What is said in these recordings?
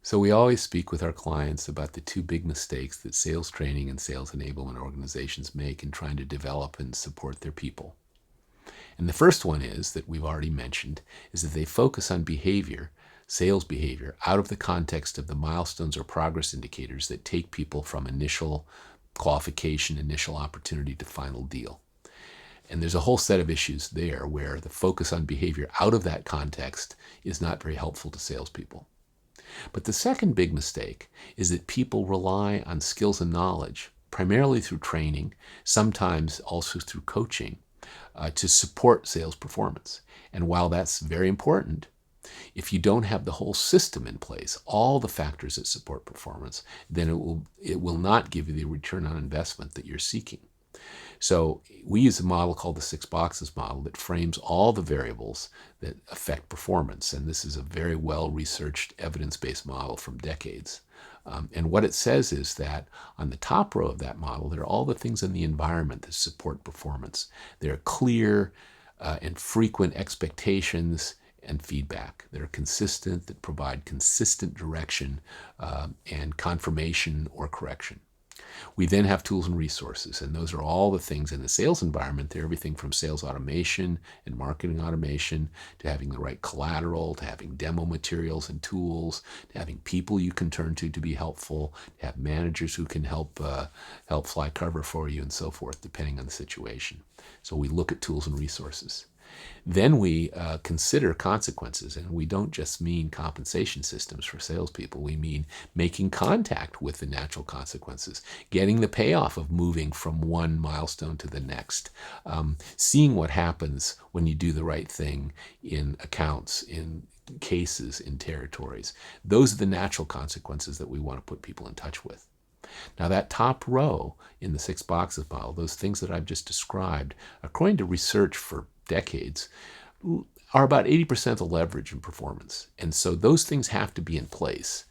So we always speak with our clients about the two big mistakes that sales training and sales enablement organizations make in trying to develop and support their people. And the first one is that we've already mentioned is that they focus on behavior, sales behavior, out of the context of the milestones or progress indicators that take people from initial qualification, initial opportunity to final deal. And there's a whole set of issues there where the focus on behavior out of that context is not very helpful to salespeople. But the second big mistake is that people rely on skills and knowledge, primarily through training, sometimes also through coaching, to support sales performance. And while that's very important, if you don't have the whole system in place, all the factors that support performance, then it will not give you the return on investment that you're seeking. So we use a model called the 6 boxes model that frames all the variables that affect performance. And this is a very well-researched evidence-based model from decades. And what it says is that on the top row of that model, there are all the things in the environment that support performance. There are clear and frequent expectations and feedback that are consistent, that provide consistent direction and confirmation or correction. We then have tools and resources, and those are all the things in the sales environment. They're everything from sales automation and marketing automation to having the right collateral, to having demo materials and tools, to having people you can turn to be helpful, to have managers who can help fly cover for you, and so forth, depending on the situation. So we look at tools and resources. Then we consider consequences, and we don't just mean compensation systems for salespeople. We mean making contact with the natural consequences, getting the payoff of moving from one milestone to the next, seeing what happens when you do the right thing in accounts, in cases, in territories. Those are the natural consequences that we want to put people in touch with. Now, that top row in the 6 boxes model, those things that I've just described, according to research for decades, are about 80% of the leverage in performance. And so those things have to be in place.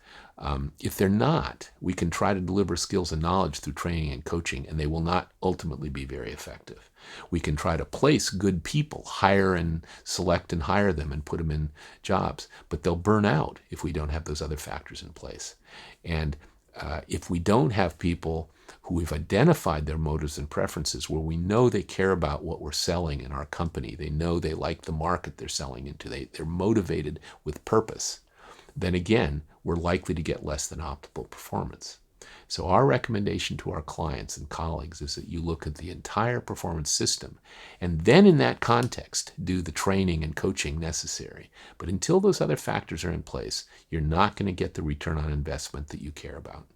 If they're not, we can try to deliver skills and knowledge through training and coaching, and they will not ultimately be very effective. We can try to place good people, hire and select and hire them and put them in jobs, but they'll burn out if we don't have those other factors in place. And if we don't have people who we've identified their motives and preferences, where we know they care about what we're selling in our company, they know they like the market they're selling into, they're motivated with purpose, then again, we're likely to get less than optimal performance. So our recommendation to our clients and colleagues is that you look at the entire performance system and then in that context do the training and coaching necessary. But until those other factors are in place, you're not going to get the return on investment that you care about.